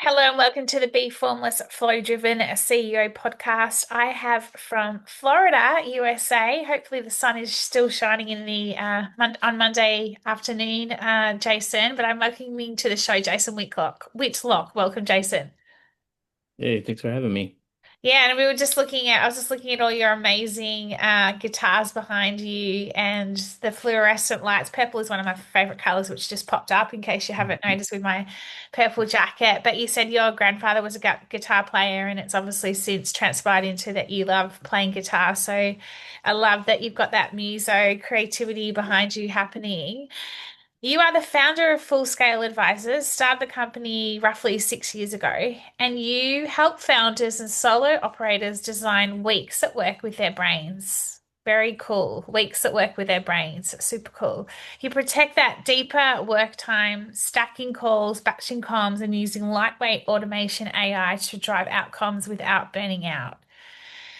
Hello and welcome to the Bee Formless Flow Driven CEO podcast. I have from Florida, USA. Hopefully, the sun is still shining in the on Monday afternoon, Jason. But I'm welcoming to the show Jason Whitlock. Whitlock, welcome, Jason. Hey, thanks for having me. Yeah, and I was just looking at all your amazing guitars behind you and the fluorescent lights. Purple is one of my favorite colors, which just popped up in case you haven't noticed with my purple jacket. But you said your grandfather was a guitar player, and it's obviously since transpired into that you love playing guitar. So I love that you've got that muso creativity behind you happening. You are the founder of Full Scale Advisors, started the company roughly 6 years ago, and you help founders and solo operators design weeks at work with their brains. Very cool. Weeks at work with their brains. Super cool. You protect that deeper work time, stacking calls, batching comms, and using lightweight automation AI to drive outcomes without burning out.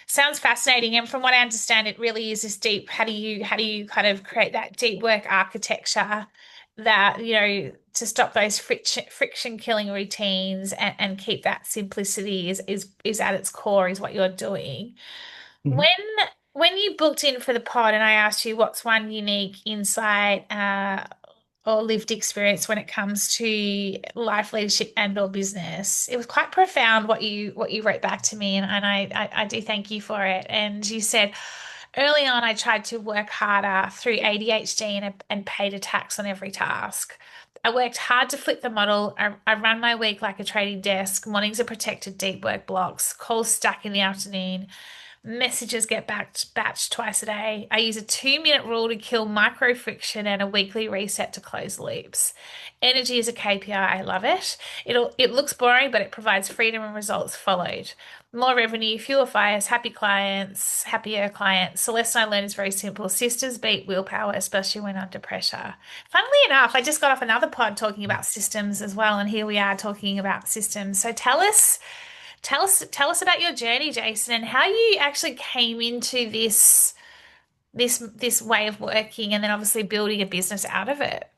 Sounds fascinating. And from what I understand, it really is this deep. How do you kind of create that deep work architecture that, to stop those friction killing routines and keep that simplicity is at its core is what you're doing. When Mhm. when you booked in for the pod and I asked you what's one unique insight or lived experience when it comes to life leadership and or business, it was quite profound what you wrote back to me, and I do thank you for it. And you said early on I tried to work harder through ADHD and paid a tax on every task. I worked hard to flip the model. I ran my week like a trading desk. Mornings are protected deep work blocks, calls stack in the afternoon. Messages get batched twice a day. I use a 2 minute rule to kill micro friction and a weekly reset to close loops. Energy is a KPI. I love it. It looks boring, but it provides freedom and results followed. More revenue, fewer fires, happy clients, happier clients. So lesson I learned is very simple. Systems beat willpower, especially when under pressure. Funnily enough, I just got off another pod talking about systems as well, and here we are talking about systems. So tell us about your journey, Jason, and how you actually came into this way of working and then obviously building a business out of it.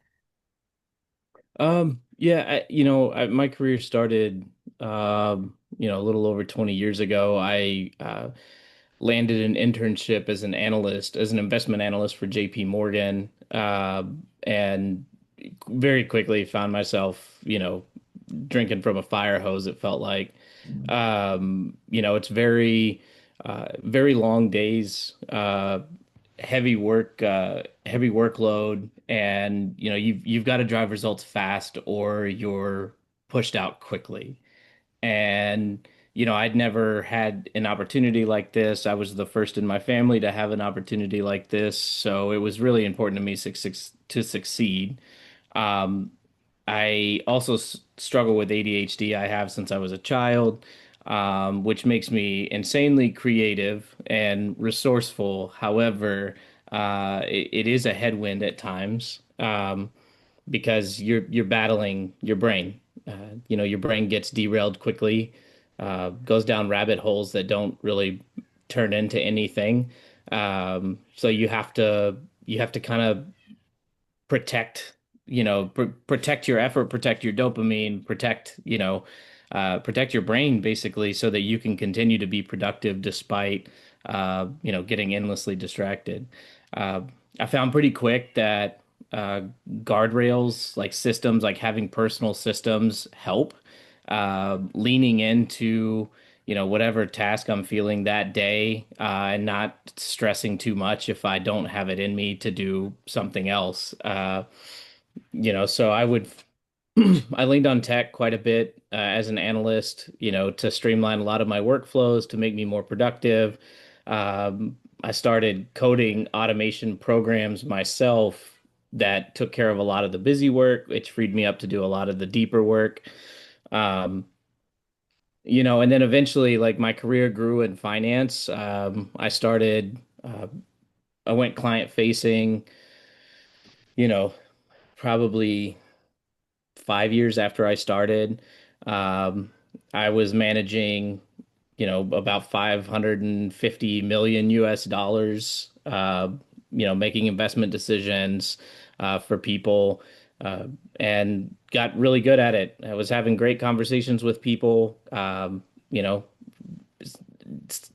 Yeah, my career started, a little over 20 years ago. I landed an internship as an analyst, as an investment analyst for JP Morgan, and very quickly found myself, drinking from a fire hose, it felt like. It's very long days, heavy workload, and you've got to drive results fast or you're pushed out quickly. And I'd never had an opportunity like this. I was the first in my family to have an opportunity like this, so it was really important to me to succeed. Um, I also struggle with ADHD. I have since I was a child, which makes me insanely creative and resourceful. However, it is a headwind at times, because you're battling your brain. Your brain gets derailed quickly, goes down rabbit holes that don't really turn into anything. So you have to kind of protect, protect your effort, protect your dopamine, protect your brain basically so that you can continue to be productive despite, getting endlessly distracted. Uh, I found pretty quick that uh, guardrails, like systems, like having personal systems help. Leaning into, whatever task I'm feeling that day, and not stressing too much if I don't have it in me to do something else. So I leaned on tech quite a bit, as an analyst, to streamline a lot of my workflows to make me more productive. I started coding automation programs myself that took care of a lot of the busy work, which freed me up to do a lot of the deeper work. Um, and then eventually, like, my career grew in finance. I went client facing, you know, probably 5 years after I started. Um, I was managing, about 550 million US dollars, making investment decisions, for people. and got really good at it. I was having great conversations with people, you know,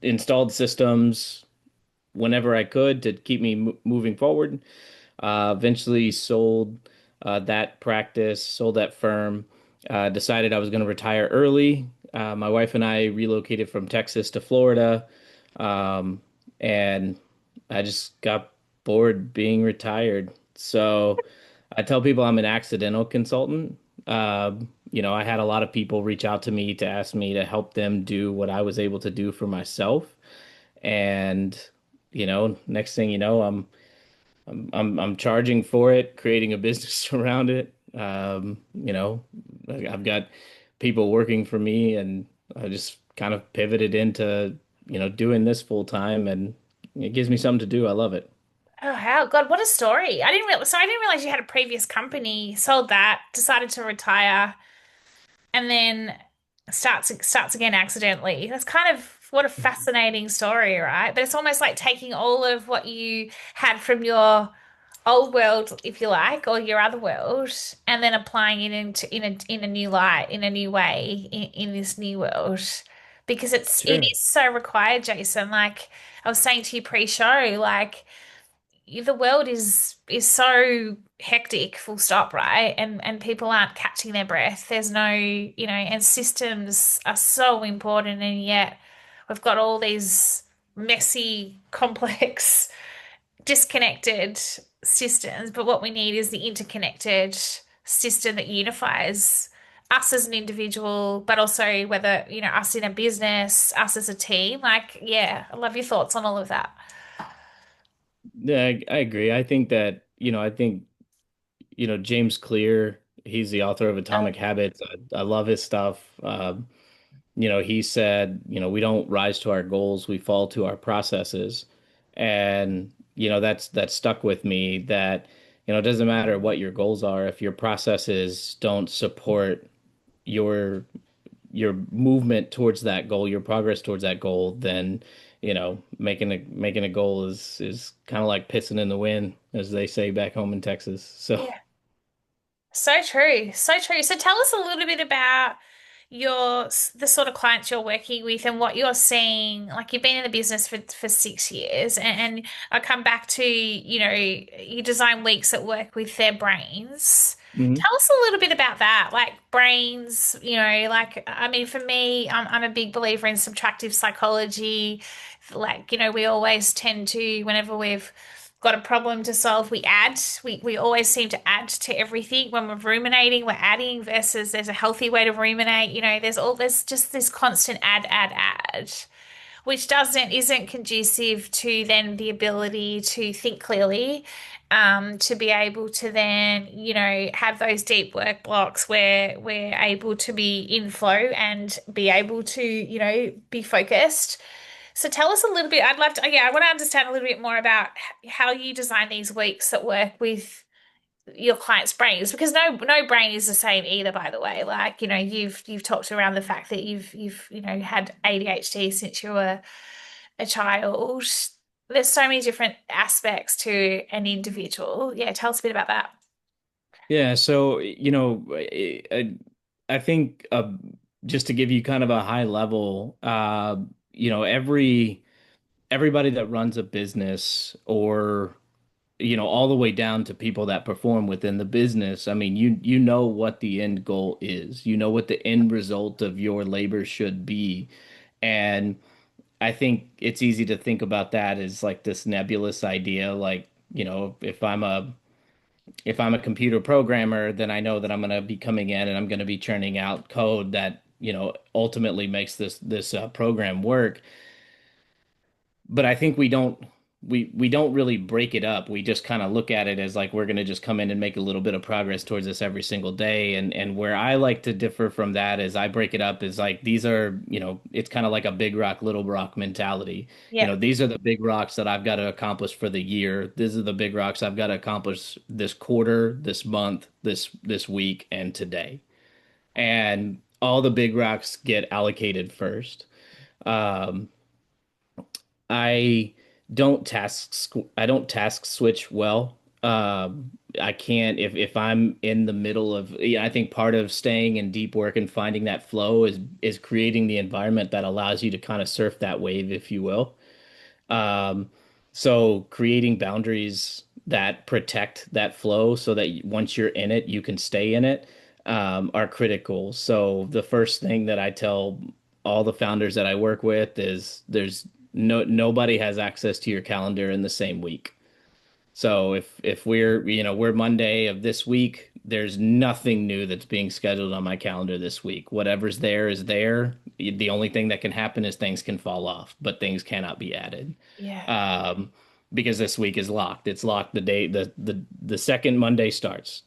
installed systems whenever I could to keep me moving forward. Eventually sold that practice, sold that firm, decided I was going to retire early. My wife and I relocated from Texas to Florida, um, and I just got bored being retired. So I tell people I'm an accidental consultant. I had a lot of people reach out to me to ask me to help them do what I was able to do for myself. And, next thing you know, I'm charging for it, creating a business around it. I've got people working for me, and I just kind of pivoted into, doing this full time, and it gives me something to do. I love it. Oh, how God, what a story. I didn't realize you had a previous company, sold that, decided to retire, and then starts again accidentally. That's kind of what a fascinating story, right? But it's almost like taking all of what you had from your old world, if you like, or your other world, and then applying it into in a new light, in a new way, in this new world. Because it Sure. is so required, Jason. Like I was saying to you pre-show, like the world is so hectic, full stop, right? And people aren't catching their breath. There's no, and systems are so important, and yet we've got all these messy, complex, disconnected systems. But what we need is the interconnected system that unifies us as an individual, but also whether, us in a business, us as a team. Like, yeah, I love your thoughts on all of that. Yeah, I agree. I think that, James Clear, he's the author of Oh, Atomic Habits. I love his stuff. He said, we don't rise to our goals, we fall to our processes. And, that's stuck with me that, it doesn't matter what your goals are, if your processes don't support your your movement towards that goal, your progress towards that goal, then, making a goal is kind of like pissing in the wind, as they say back home in Texas. So, yeah. So true. So true. So tell us a little bit about the sort of clients you're working with and what you're seeing. Like you've been in the business for 6 years, and I come back to, you design weeks that work with their brains. mhm. Tell us a little bit about that. Like brains, like I mean, for me, I'm a big believer in subtractive psychology. Like, we always tend to, whenever we've got a problem to solve, we add. We always seem to add to everything. When we're ruminating, we're adding versus there's a healthy way to ruminate. There's just this constant add, which doesn't isn't conducive to then the ability to think clearly, to be able to then, have those deep work blocks where we're able to be in flow and be able to, be focused. So tell us a little bit. I'd love to, yeah, I want to understand a little bit more about how you design these weeks that work with your clients' brains, because no brain is the same either, by the way. Like, you've talked around the fact that you've had ADHD since you were a child. There's so many different aspects to an individual. Yeah, tell us a bit about that. Yeah, so I think just to give you kind of a high level, everybody that runs a business, or all the way down to people that perform within the business. I mean, you know what the end goal is. You know what the end result of your labor should be. And I think it's easy to think about that as like this nebulous idea, like, if I'm a computer programmer, then I know that I'm going to be coming in and I'm going to be churning out code that, ultimately makes this program work. But I think we don't really break it up. We just kind of look at it as like we're going to just come in and make a little bit of progress towards this every single day. And where I like to differ from that is I break it up as like these are, it's kind of like a big rock, little rock mentality. Yeah. These are the big rocks that I've got to accomplish for the year. These are the big rocks I've got to accomplish this quarter, this month, this week, and today. And all the big rocks get allocated first. Um, I I don't task switch well. I can't if I'm in the middle of, yeah, I think part of staying in deep work and finding that flow is creating the environment that allows you to kind of surf that wave, if you will. Um, so creating boundaries that protect that flow so that once you're in it, you can stay in it, are critical. So the first thing that I tell all the founders that I work with is nobody has access to your calendar in the same week. So if we're Monday of this week, there's nothing new that's being scheduled on my calendar this week. Whatever's there is there. The only thing that can happen is things can fall off, but things cannot be added. Yeah. Um, because this week is locked. It's locked the day the second Monday starts.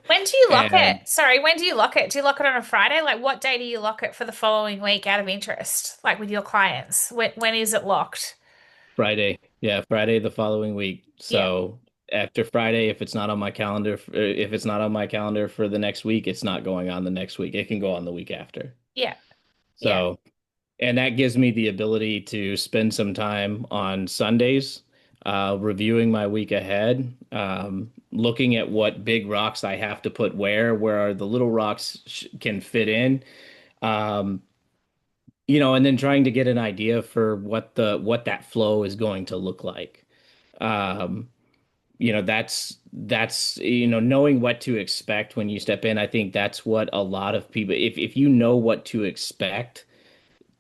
When do you lock it? And Sorry, when do you lock it? Do you lock it on a Friday? Like what day do you lock it for the following week out of interest? Like with your clients? When is it locked? Friday, yeah, Friday the following week. Yeah. So after Friday, if it's not on my calendar, if it's not on my calendar for the next week, it's not going on the next week. It can go on the week after. Yeah. Yeah. So, and that gives me the ability to spend some time on Sundays, reviewing my week ahead, looking at what big rocks I have to put where the little rocks can fit in, um, and then trying to get an idea for what that flow is going to look like. Um, that's knowing what to expect when you step in. I think that's what a lot of people, if you know what to expect,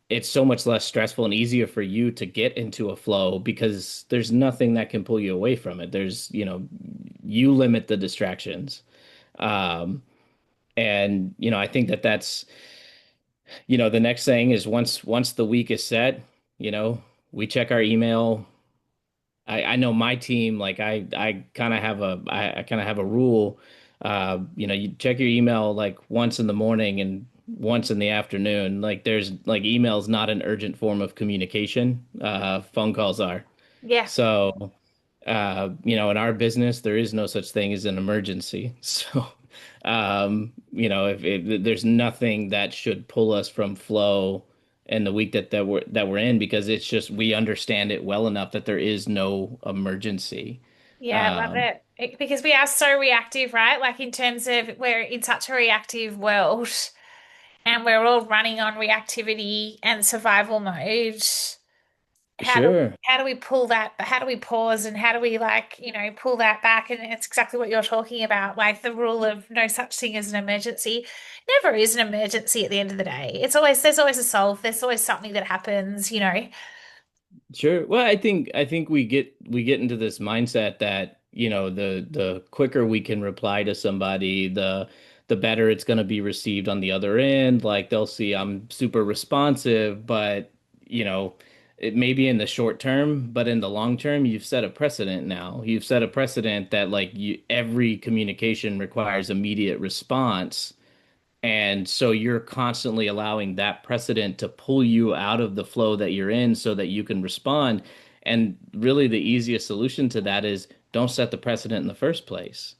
it's so much less stressful and easier for you to get into a flow because there's nothing that can pull you away from it. You limit the distractions. Um, and I think that's, the next thing is once the week is set, you know, we check our email. I know my team, like I kind of have I kind of have a rule. You check your email like once in the morning and once in the afternoon. Like there's like email's not an urgent form of communication. Phone calls are. Yeah. So, in our business, there is no such thing as an emergency. So, if there's nothing that should pull us from flow in the week that we're in, because it's just we understand it well enough that there is no emergency. Yeah, I love Um, Because we are so reactive, right? Like in terms of we're in such a reactive world and we're all running on reactivity and survival mode. How do sure, how do we pull that? How do we pause and how do we pull that back? And it's exactly what you're talking about, like the rule of no such thing as an emergency. Never is an emergency at the end of the day. There's always a solve. There's always something that happens. sure. Well, I think we get into this mindset that, the quicker we can reply to somebody, the better it's going to be received on the other end. Like they'll see I'm super responsive, but it may be in the short term, but in the long term, you've set a precedent now. You've set a precedent that like every communication requires immediate response. And so you're constantly allowing that precedent to pull you out of the flow that you're in so that you can respond. And really, the easiest solution to that is don't set the precedent in the first place.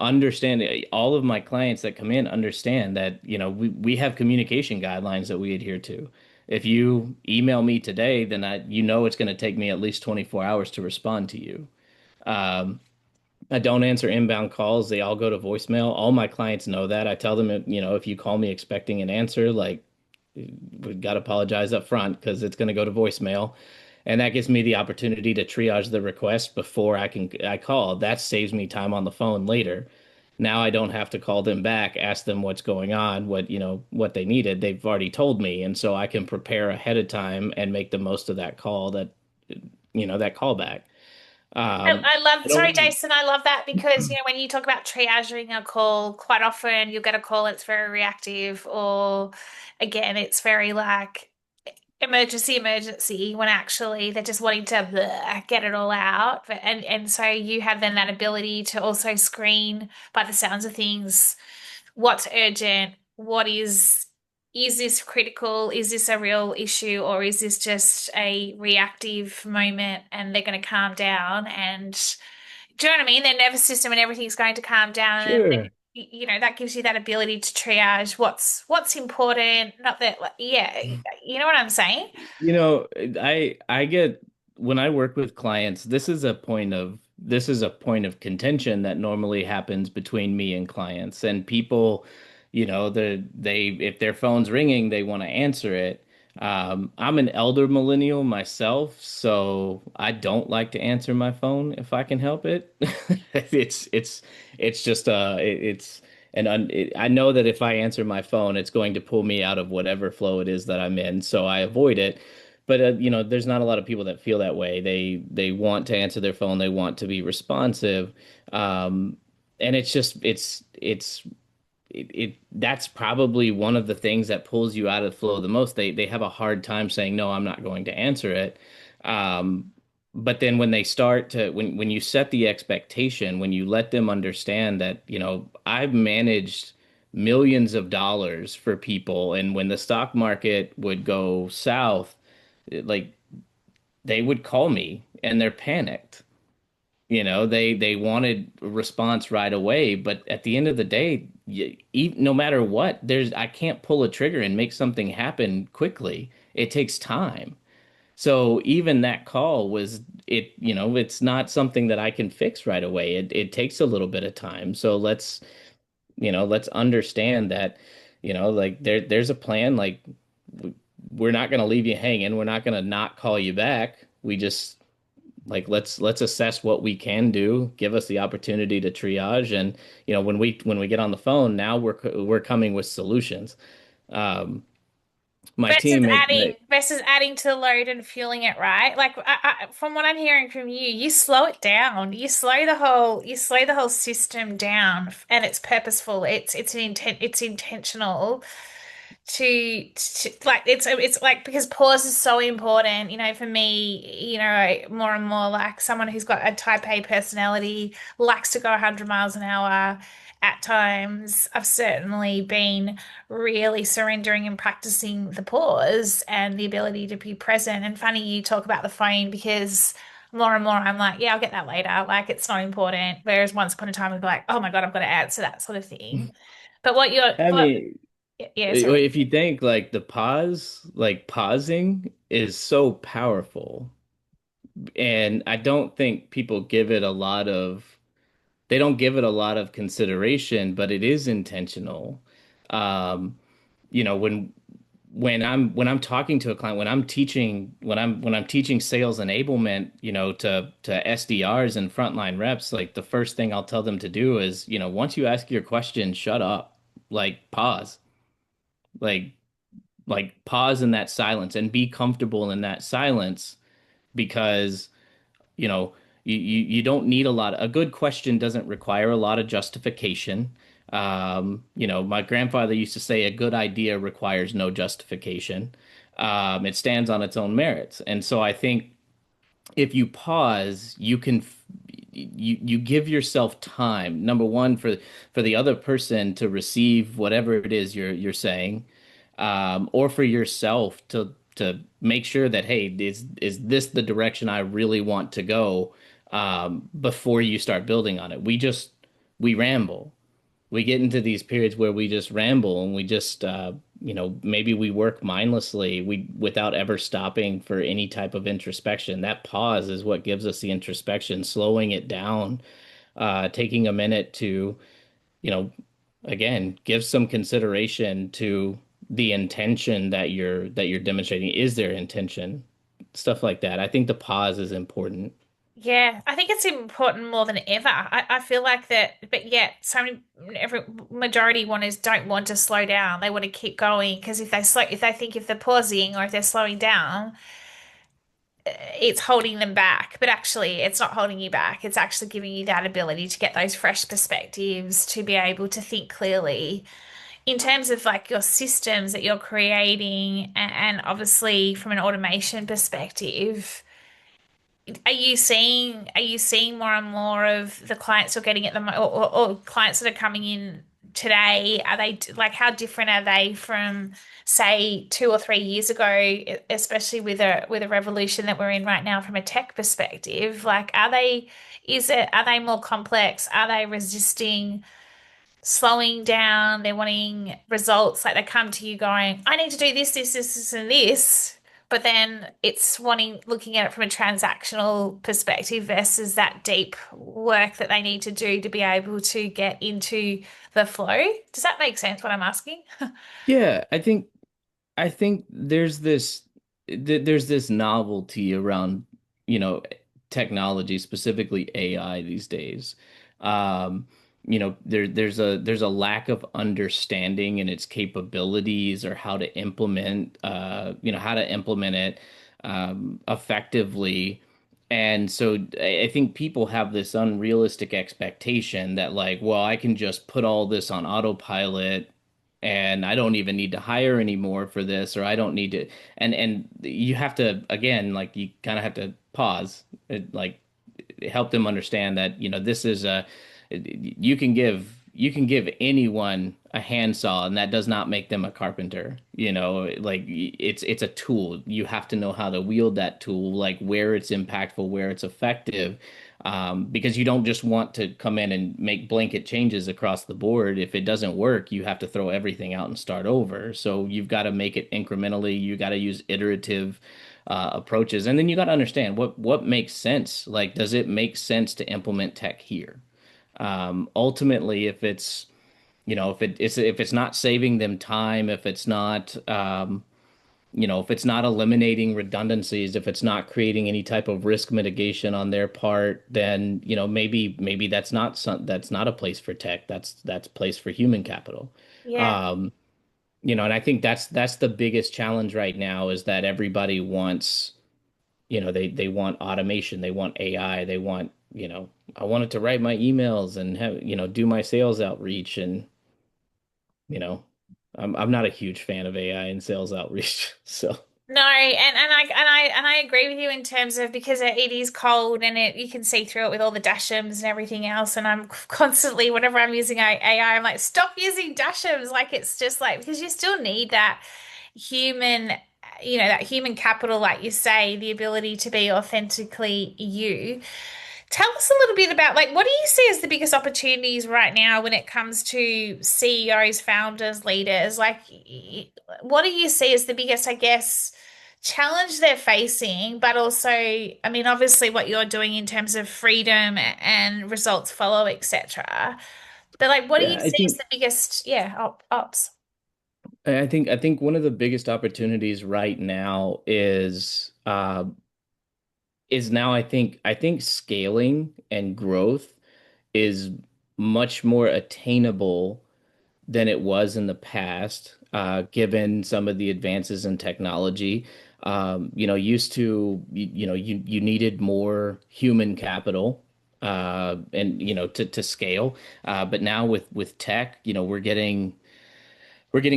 Understand all of my clients that come in understand that, we have communication guidelines that we adhere to. If you email me today, then it's going to take me at least 24 hours to respond to you. Um, I don't answer inbound calls. They all go to voicemail. All my clients know that. I tell them, if you call me expecting an answer, like we got to apologize up front because it's going to go to voicemail. And that gives me the opportunity to triage the request before I call. That saves me time on the phone later. Now I don't have to call them back, ask them what's going on, what they needed. They've already told me, and so I can prepare ahead of time and make the most of that call that callback. I love, I sorry, don't. Jason, I love that because, when you talk about triaging a call, quite often you'll get a call that's very reactive, or again, it's very like emergency, emergency, when actually they're just wanting to get it all out. And so you have then that ability to also screen by the sounds of things what's urgent, is this critical? Is this a real issue, or is this just a reactive moment and they're going to calm down? And do you know what I mean? Their nervous system and everything's going to calm down, and Sure. that gives you that ability to triage what's important. Not that, like, yeah, you know what I'm saying? I get when I work with clients, this is a point of this is a point of contention that normally happens between me and clients. And people, they if their phone's ringing, they want to answer it. I'm an elder millennial myself, so I don't like to answer my phone if I can help it. It's just it's I know that if I answer my phone, it's going to pull me out of whatever flow it is that I'm in, so I avoid it. But there's not a lot of people that feel that way. They want to answer their phone, they want to be responsive. Um, and it's just that's probably one of the things that pulls you out of the flow the most. They have a hard time saying, no, I'm not going to answer it. Um, but then when they start to when you set the expectation, when you let them understand that, I've managed millions of dollars for people, and when the stock market would go south, like they would call me and they're panicked. They wanted a response right away, but at the end of the day, no matter what, I can't pull a trigger and make something happen quickly. It takes time. So even that call was it, it's not something that I can fix right away. It takes a little bit of time. So let's understand that, like there's a plan. Like we're not going to leave you hanging. We're not going to not call you back. We just like let's assess what we can do, give us the opportunity to triage, and when we get on the phone, now we're coming with solutions. Um, my Versus team adding versus adding to the load and fueling it, right? Like from what I'm hearing from you, you slow it down. You slow the whole system down, and it's purposeful. It's intentional to like it's like because pause is so important, for me, more and more like someone who's got a type A personality likes to go 100 miles an hour at times. I've certainly been really surrendering and practicing the pause and the ability to be present. And funny you talk about the phone because more and more I'm like, yeah, I'll get that later. Like it's not important. Whereas once upon a time I'd be like, oh my God, I've got to answer that sort of thing. But I mean, yeah, sorry. if you think like like pausing is so powerful, and I don't think people give it a lot of they don't give it a lot of consideration, but it is intentional. Um, when I'm talking to a client, when I'm teaching sales enablement, to SDRs and frontline reps, like the first thing I'll tell them to do is, once you ask your question, shut up, like pause, like pause in that silence and be comfortable in that silence because you know, you don't need a good question doesn't require a lot of justification. My grandfather used to say a good idea requires no justification. It stands on its own merits. And so I think if you pause, you give yourself time. Number one, for the other person to receive whatever it is you're saying, or for yourself to make sure that, hey, is this the direction I really want to go, before you start building on it. We ramble. We get into these periods where we just ramble and we just maybe we work mindlessly, without ever stopping for any type of introspection. That pause is what gives us the introspection, slowing it down, taking a minute to, you know, again, give some consideration to the intention that you're demonstrating. Is there intention? Stuff like that. I think the pause is important. Yeah, I think it's important more than ever. I feel like that, but yet every majority wanted don't want to slow down. They want to keep going because if they're pausing or if they're slowing down, it's holding them back. But actually, it's not holding you back. It's actually giving you that ability to get those fresh perspectives, to be able to think clearly in terms of like your systems that you're creating, and obviously from an automation perspective. Are you seeing more and more of the clients you're getting at or clients that are coming in today? Are they like how different are they from say 2 or 3 years ago, especially with a revolution that we're in right now from a tech perspective? Like are they more complex? Are they resisting slowing down? They're wanting results, like they come to you going, I need to do this, this, this, this, and this. but then it's wanting looking at it from a transactional perspective versus that deep work that they need to do to be able to get into the flow. Does that make sense what I'm asking? Yeah, I think there's this novelty around, you know, technology, specifically AI these days. Um, there's a lack of understanding in its capabilities or how to implement how to implement it effectively. And so I think people have this unrealistic expectation that like, well, I can just put all this on autopilot and I don't even need to hire anymore for this, or I don't need to. And you have to again, like you kind of have to pause, like help them understand that this is a you can give anyone a handsaw and that does not make them a carpenter. Like it's a tool. You have to know how to wield that tool, like where it's impactful, where it's effective, because you don't just want to come in and make blanket changes across the board. If it doesn't work, you have to throw everything out and start over. So you've got to make it incrementally. You got to use iterative approaches, and then you got to understand what makes sense. Like, does it make sense to implement tech here? Ultimately, if it's if it's not saving them time, if it's not if it's not eliminating redundancies, if it's not creating any type of risk mitigation on their part, then maybe that's not a place for tech. That's a place for human capital. Yeah. Um, and I think that's the biggest challenge right now is that everybody wants, they want automation, they want AI, they want, I want it to write my emails and have, do my sales outreach and, you know, I'm not a huge fan of AI and sales outreach. So No, and I agree with you in terms of because it is cold and it you can see through it with all the dashums and everything else. And I'm constantly, whenever I'm using AI, I'm like, stop using dashums. Like it's just like because you still need that human, that human capital, like you say, the ability to be authentically you. Tell us a little bit about like what do you see as the biggest opportunities right now when it comes to CEOs, founders, leaders? Like, what do you see as the biggest, I guess, challenge they're facing, but also, I mean, obviously what you're doing in terms of freedom and results follow, etc. But like, what do you yeah, I see as think the biggest, yeah, ops? I think one of the biggest opportunities right now is now I think scaling and growth is much more attainable than it was in the past, given some of the advances in technology. Used to, you needed more human capital, and to scale. But now with tech, we're getting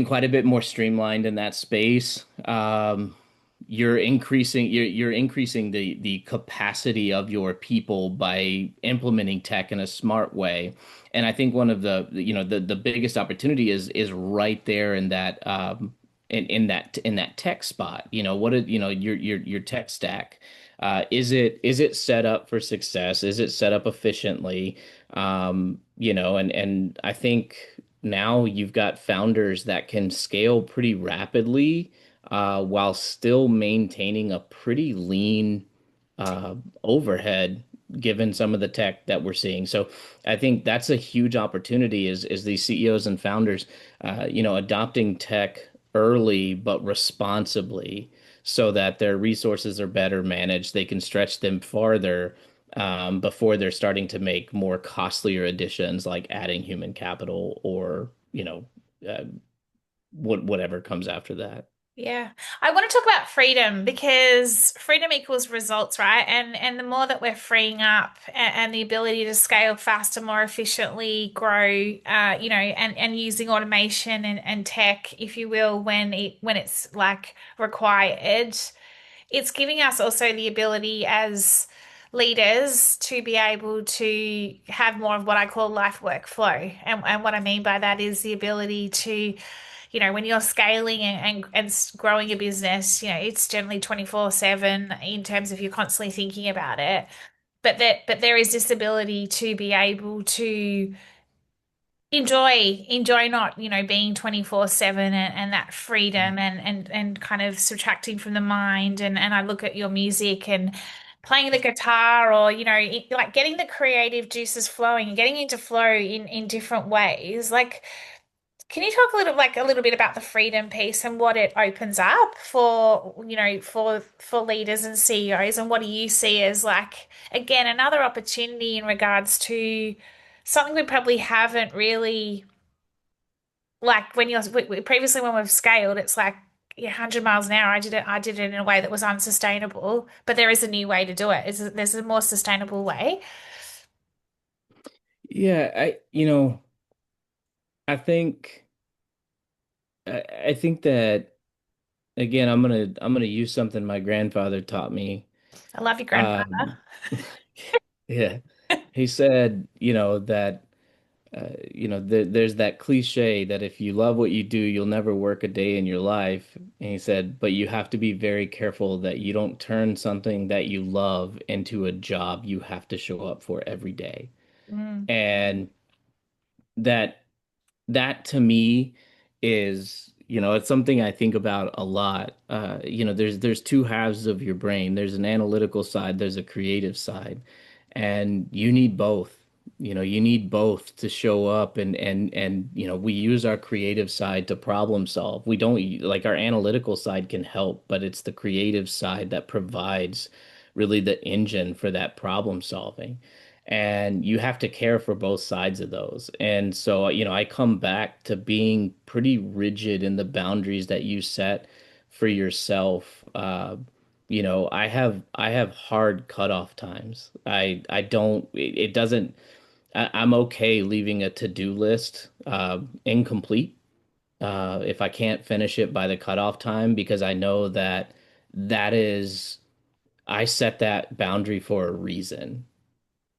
quite a bit more streamlined in that space. You're increasing the capacity of your people by implementing tech in a smart way. And I think one of the biggest opportunity is right there in that in that tech spot. Your tech stack. Is it set up for success? Is it set up efficiently? And I think now you've got founders that can scale pretty rapidly, while still maintaining a pretty lean overhead given some of the tech that we're seeing. So I think that's a huge opportunity is these CEOs and founders, adopting tech early but responsibly so that their resources are better managed. They can stretch them farther, before they're starting to make more costlier additions like adding human capital or, uh, whatever comes after that. Yeah. I want to talk about freedom because freedom equals results, right? And the more that we're freeing up and the ability to scale faster, more efficiently, grow, and using automation and tech, if you will, when it's like required, it's giving us also the ability as leaders to be able to have more of what I call life work flow. And what I mean by that is the ability to, when you're scaling and growing your business, it's generally 24/7 in terms of you're constantly thinking about it. But there is this ability to be able to enjoy not, being 24/7 and that freedom and kind of subtracting from the mind and I look at your music and playing the guitar or like getting the creative juices flowing and getting into flow in different ways. Like, can you talk a little bit about the freedom piece and what it opens up for, for leaders and CEOs, and what do you see as, like, again, another opportunity in regards to something we probably haven't really, like, previously when we've scaled, it's like, yeah, 100 miles an hour. I did it in a way that was unsustainable, but there is a new way to do it. There's a more sustainable way. Yeah, I think I think that again, I'm gonna use something my grandfather taught me. I love your grandfather. Um, yeah, he said, that there's that cliche that if you love what you do, you'll never work a day in your life. And he said, but you have to be very careful that you don't turn something that you love into a job you have to show up for every day. Mm. And that that to me is, it's something I think about a lot. There's two halves of your brain. There's an analytical side, there's a creative side, and you need both. You need both to show up and we use our creative side to problem solve. We don't like our analytical side can help, but it's the creative side that provides really the engine for that problem solving. And you have to care for both sides of those. And so, I come back to being pretty rigid in the boundaries that you set for yourself. I have hard cutoff times. I don't, it doesn't, I'm okay leaving a to-do list incomplete if I can't finish it by the cutoff time, because I know that that is, I set that boundary for a reason.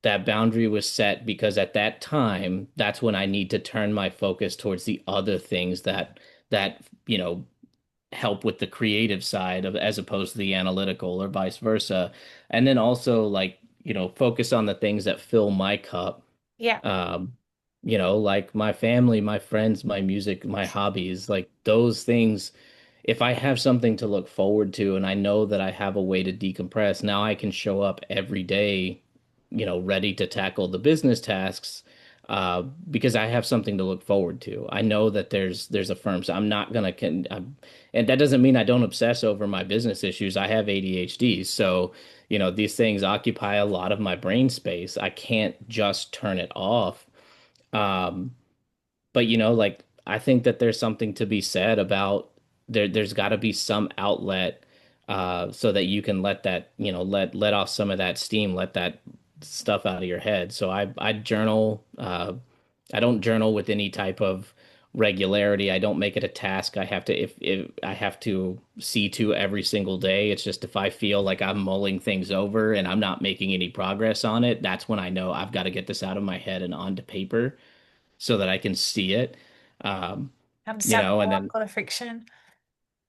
That boundary was set because at that time, that's when I need to turn my focus towards the other things that help with the creative side of as opposed to the analytical or vice versa. And then also like, focus on the things that fill my cup. Yeah. Um, like my family, my friends, my music, my hobbies, like those things. If I have something to look forward to and I know that I have a way to decompress, now I can show up every day, ready to tackle the business tasks, because I have something to look forward to. I know that there's a firm, so I'm not gonna and that doesn't mean I don't obsess over my business issues. I have ADHD, so these things occupy a lot of my brain space. I can't just turn it off. Um, but like I think that there's something to be said about there's got to be some outlet so that you can let that, let off some of that steam, let that stuff out of your head. So I journal. I don't journal with any type of regularity. I don't make it a task. I have to if I have to see to every single day. It's just if I feel like I'm mulling things over and I'm not making any progress on it, that's when I know I've got to get this out of my head and onto paper so that I can see it. Um, Understand the and block then or the friction.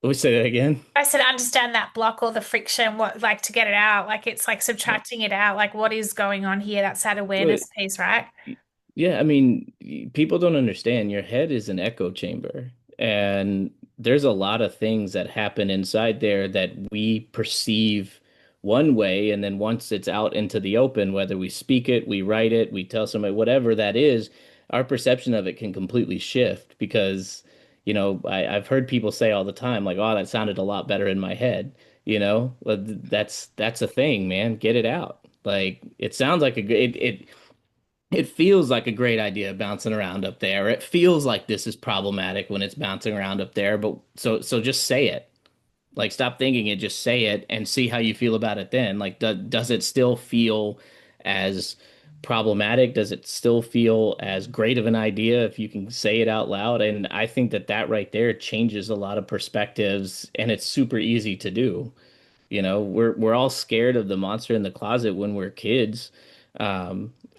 we say that again. I said understand that block or the friction, what, like, to get it out. Like, it's like Yeah. subtracting it out. Like, what is going on here? That's that awareness piece, right? Yeah, I mean, people don't understand. Your head is an echo chamber, and there's a lot of things that happen inside there that we perceive one way, and then once it's out into the open, whether we speak it, we write it, we tell somebody, whatever that is, our perception of it can completely shift because, I've heard people say all the time, like, "Oh, that sounded a lot better in my head." Well, that's a thing, man. Get it out. Like it sounds like it feels like a great idea bouncing around up there. It feels like this is problematic when it's bouncing around up there, but so just say it. Like stop thinking it, just say it and see how you feel about it then. Like does it still feel as problematic? Does it still feel as great of an idea if you can say it out loud? And I think that right there changes a lot of perspectives and it's super easy to do. We're all scared of the monster in the closet when we're kids.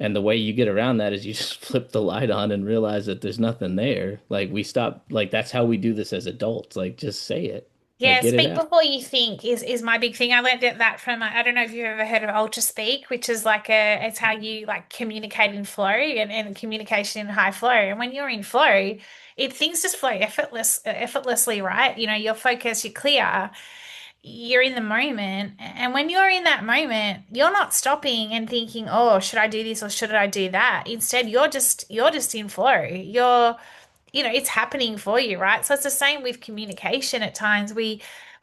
And the way you get around that is you just flip the light on and realize that there's nothing there. Like we stop, like that's how we do this as adults. Like just say it. Like Yeah, get it speak out. before you think is my big thing. I learned that from I don't know if you've ever heard of Ultra Speak, which is like it's how you like communicate in flow and communication in high flow. And when you're in flow, things just flow effortlessly, right? You know, you're focused, you're clear, you're in the moment. And when you're in that moment, you're not stopping and thinking, oh, should I do this or should I do that? Instead, you're just in flow. It's happening for you, right? So it's the same with communication at times. We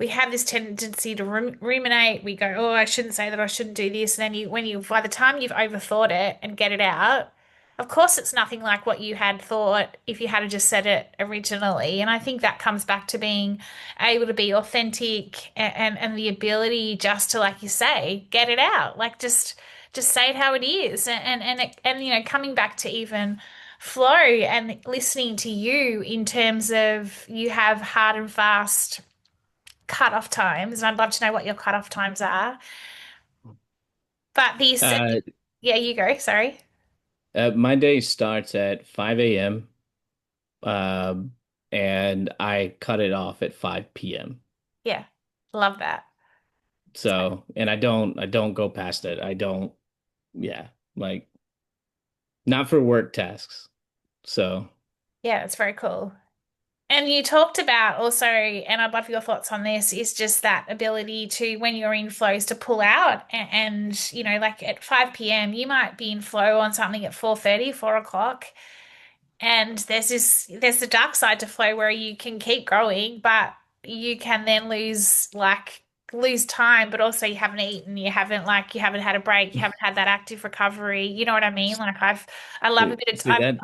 have this tendency to ruminate. We go, oh, I shouldn't say that, I shouldn't do this. And then by the time you've overthought it and get it out, of course it's nothing like what you had thought if you had just said it originally. And I think that comes back to being able to be authentic and the ability just to, like you say, get it out. Like just say it how it is. Coming back to even flow and listening to you in terms of you have hard and fast cut-off times, and I'd love to know what your cut-off times are. But this, Uh, yeah, you go, sorry. my day starts at 5 a.m. Um, and I cut it off at 5 p.m. Yeah, love that. So, and I don't go past it. I don't, yeah, like not for work tasks. So, Yeah, it's very cool. And you talked about also, and I'd love your thoughts on this, is just that ability to, when you're in flows, to pull out like at 5 p.m., you might be in flow on something at 4:30, 4 o'clock. And there's the dark side to flow where you can keep growing, but you can then lose time, but also you haven't eaten, you haven't had a break, you haven't had that active recovery. You know what I mean? I love a bit of see time. that,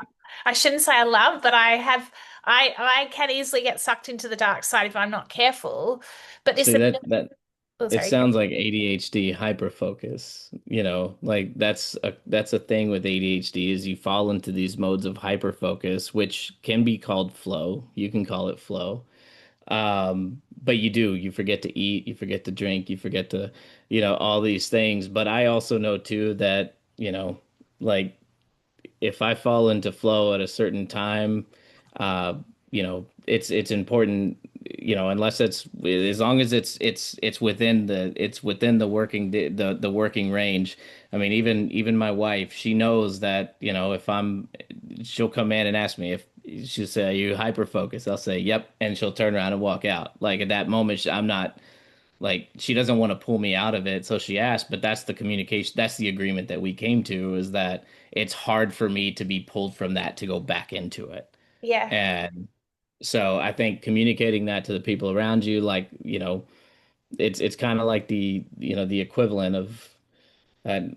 I shouldn't say I love, but I can easily get sucked into the dark side if I'm not careful. But this see that that oh it sorry. sounds like ADHD hyperfocus, like that's a thing with ADHD is you fall into these modes of hyperfocus, which can be called flow. You can call it flow. But you forget to eat, you forget to drink, you forget to, all these things. But I also know too that, like if I fall into flow at a certain time, uh, it's important, unless it's as long as it's within the working the working range. I mean, even my wife, she knows that, she'll come in and ask me if she'll say, "Are you hyper focused?" I'll say, "Yep," and she'll turn around and walk out. Like at that moment, I'm not like she doesn't want to pull me out of it, so she asked, but that's the communication, that's the agreement that we came to is that it's hard for me to be pulled from that to go back into it. Yeah. And so I think communicating that to the people around you, like, it's kind of like the equivalent of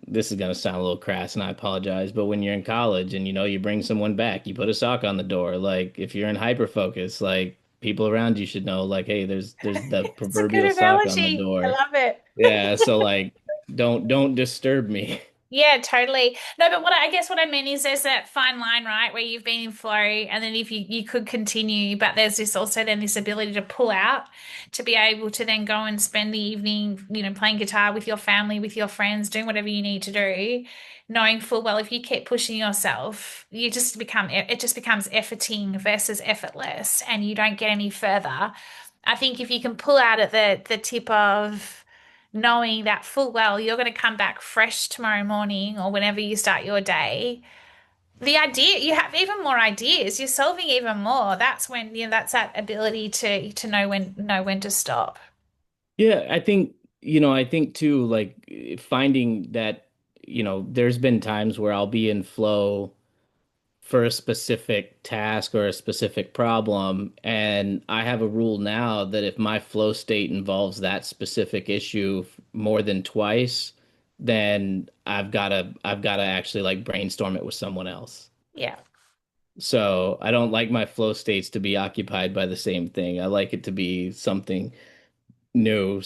this is going to sound a little crass and I apologize, but when you're in college and you bring someone back, you put a sock on the door. Like if you're in hyper focus, like people around you should know, like, hey, there's the It's a good proverbial sock on the analogy. I door. love it. Yeah, so like don't disturb me. Yeah, totally. No, but I guess what I mean is there's that fine line, right, where you've been in flow and then if you could continue, but there's this ability to pull out, to be able to then go and spend the evening, playing guitar with your family, with your friends, doing whatever you need to do, knowing full well if you keep pushing yourself, it just becomes efforting versus effortless and you don't get any further. I think if you can pull out at the tip of knowing that full well you're going to come back fresh tomorrow morning or whenever you start your day, the idea you have even more ideas, you're solving even more. That's when, that's that ability to know when to stop. Yeah, I think too, like finding that, there's been times where I'll be in flow for a specific task or a specific problem. And I have a rule now that if my flow state involves that specific issue more than twice, then I've gotta actually like brainstorm it with someone else. Yeah. So I don't like my flow states to be occupied by the same thing. I like it to be something new,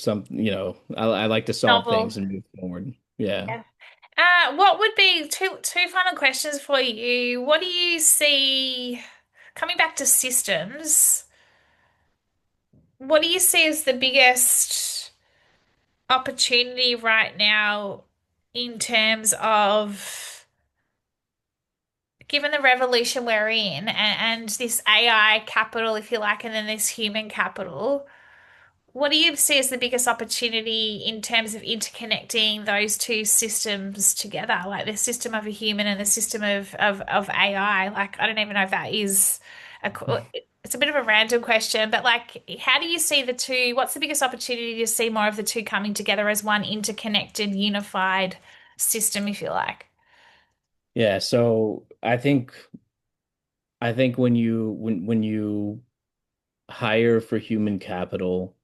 I like to solve Novel. things and move forward. Yeah. Yeah. What would be two final questions for you? What do you see coming back to systems? What do you see as the biggest opportunity right now in terms of given the revolution we're in and this AI capital, if you like, and then this human capital? what do you see as the biggest opportunity in terms of interconnecting those two systems together, like the system of a human and the system of AI? Like, I don't even know if that is it's a bit of a random question, but like, how do you see the two? What's the biggest opportunity to see more of the two coming together as one interconnected, unified system, if you like? Yeah, so I think when you hire for human capital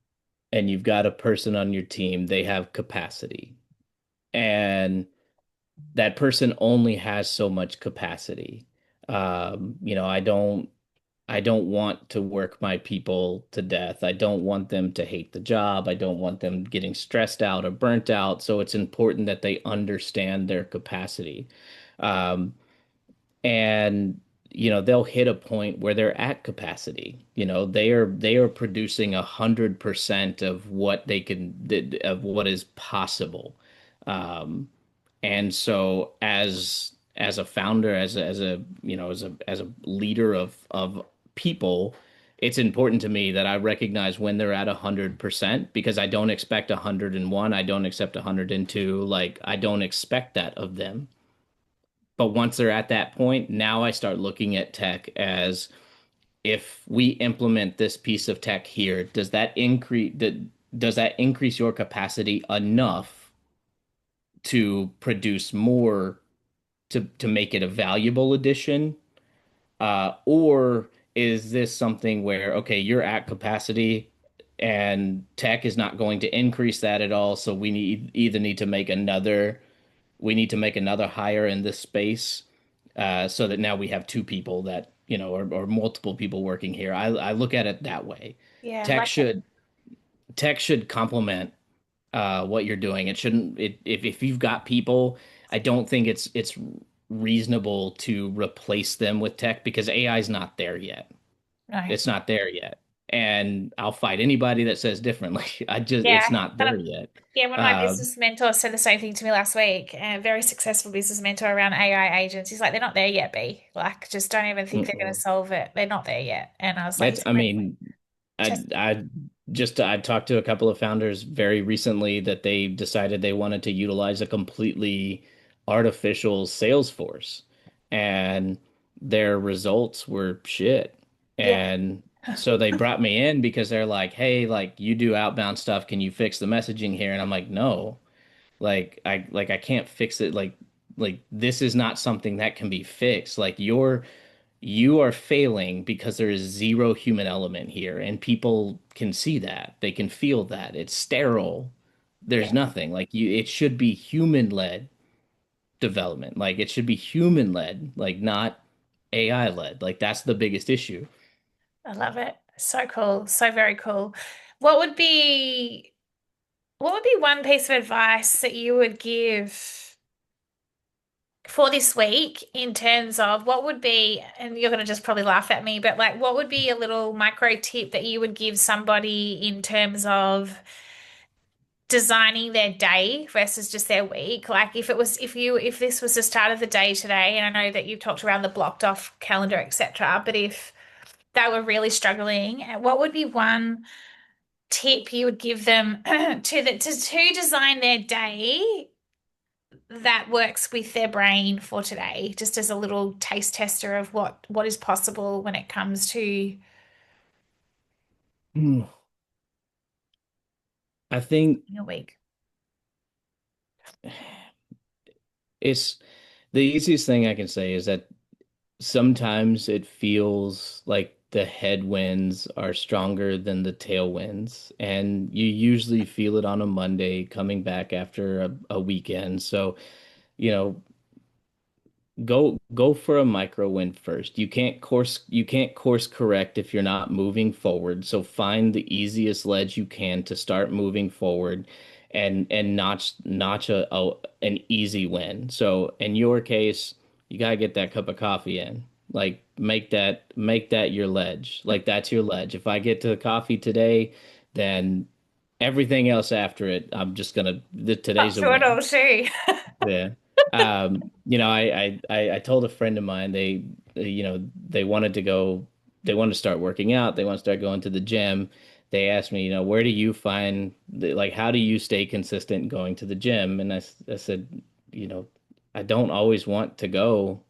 and you've got a person on your team, they have capacity. And that person only has so much capacity. I don't want to work my people to death. I don't want them to hate the job. I don't want them getting stressed out or burnt out. So it's important that they understand their capacity. Um, and they'll hit a point where they're at capacity. They are producing 100% of what they can of what is possible. Um, and so as a founder, as a leader of people, it's important to me that I recognize when they're at 100% because I don't expect 101. I don't accept 102. Like I don't expect that of them. But once they're at that point, now I start looking at tech as if we implement this piece of tech here, does that increase your capacity enough to produce more to make it a valuable addition? Or is this something where, okay, you're at capacity and tech is not going to increase that at all, so we need to make another hire in this space, so that now we have two people that, or multiple people working here. I look at it that way. Yeah, Tech like should tech should complement what you're doing. It shouldn't. If you've got people, I don't think it's reasonable to replace them with tech because AI is not there yet. no. It's not there yet, and I'll fight anybody that says differently. It's Yeah, not there yet. yeah, one of my Um, business mentors said the same thing to me last week. A very successful business mentor around AI agents. He's like, they're not there yet, B. Like, just don't even think they're going to mm-mm. solve it. They're not there yet. And I was like, That's, he's I like, mean, I test. I I've talked to a couple of founders very recently that they decided they wanted to utilize a completely artificial sales force, and their results were shit. Yeah, And so they brought me in because they're like, "Hey, like you do outbound stuff, can you fix the messaging here?" And I'm like, "No. I can't fix it. Like this is not something that can be fixed. Like you are failing because there is zero human element here, and people can see that. They can feel that. It's sterile. There's yeah, nothing. Like it should be human-led development. Like it should be human-led, like not AI-led. Like that's the biggest issue. I love it. So cool. So very cool. What would be what would be one piece of advice that you would give for this week in terms of what would be, and you're going to just probably laugh at me, but like what would be a little micro tip that you would give somebody in terms of designing their day versus just their week? Like if this was the start of the day today, and I know that you've talked around the blocked off calendar, etc., but if they were really struggling, what would be one tip you would give them to design their day that works with their brain for today, just as a little taste tester of what is possible when it comes to Hmm. I think a week. it's the easiest thing I can say is that sometimes it feels like the headwinds are stronger than the tailwinds, and you usually feel it on a Monday coming back after a weekend. So, you know, go for a micro win first. You can't course correct if you're not moving forward. So find the easiest ledge you can to start moving forward and notch an easy win. So in your case, you gotta get that cup of coffee in. Like make that your ledge. Like that's your ledge. If I get to the coffee today, then everything else after it, I'm just gonna Up today's a to it all win. too. Yeah. I told a friend of mine they wanted to start working out, they want to start going to the gym. they asked me, where do you find like how do you stay consistent going to the gym? And I said, you know, I don't always want to go,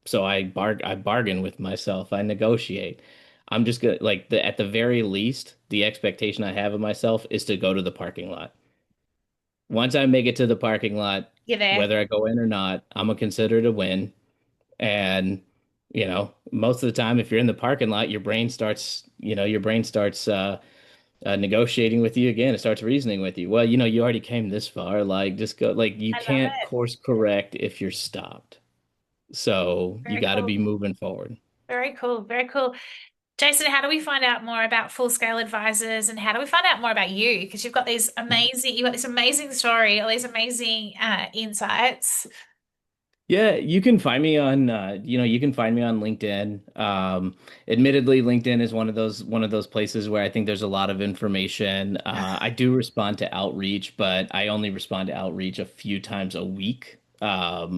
so I bargain with myself. I negotiate. I'm just gonna like the at the very least, the expectation I have of myself is to go to the parking lot. Once I make it to the parking lot, You're there. whether I go in or not, I'm gonna consider it a win. And most of the time, if you're in the parking lot, your brain starts negotiating with you again. It starts reasoning with you. Well, you already came this far. Like, just go. Like, you I love can't it. course correct if you're stopped. So you Very got to cool. be moving forward. Very cool. Very cool. Jason, how do we find out more about full scale advisors and how do we find out more about you? Because you've got this amazing story, all these amazing insights. Yeah, you can find me on LinkedIn. Admittedly, LinkedIn is one of those places where I think there's a lot of information. I do respond to outreach, but I only respond to outreach a few times a week. Uh,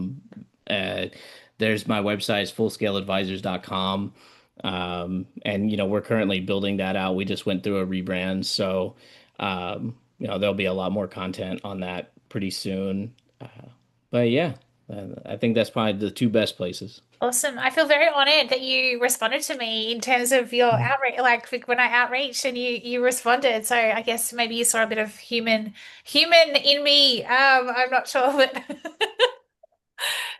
there's my website is fullscaleadvisors.com. And we're currently building that out. We just went through a rebrand, so there'll be a lot more content on that pretty soon. But yeah. I think that's probably the two best places. Awesome. I feel very honored that you responded to me in terms of your Mhm. outreach, like when I outreached and you responded. So I guess maybe you saw a bit of human in me. I'm not sure, but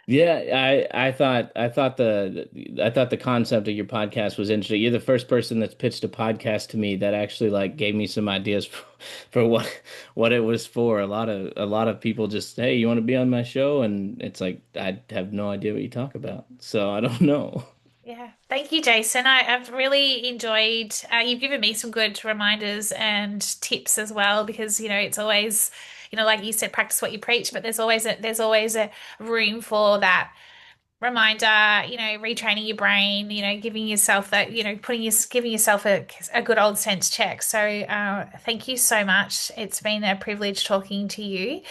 Yeah, I thought the concept of your podcast was interesting. You're the first person that's pitched a podcast to me that actually like gave me some ideas for what it was for. A lot of people just, hey, you want to be on my show? And it's like I have no idea what you talk about. So I don't know. yeah. Thank you, Jason. I've really enjoyed, you've given me some good reminders and tips as well, because, it's always, like you said, practice what you preach, but there's always a room for that reminder, retraining your brain, giving yourself that, giving yourself a good old sense check. So, thank you so much. It's been a privilege talking to you.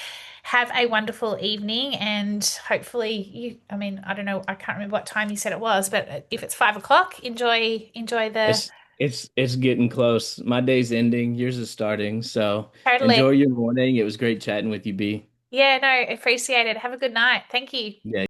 Have a wonderful evening, and hopefully I mean, I don't know, I can't remember what time you said it was, but if it's 5 o'clock, enjoy the It's getting close. My day's ending, yours is starting. So totally. enjoy your morning. It was great chatting with you, B. Yeah, no, appreciate it. Have a good night. Thank you. Yeah.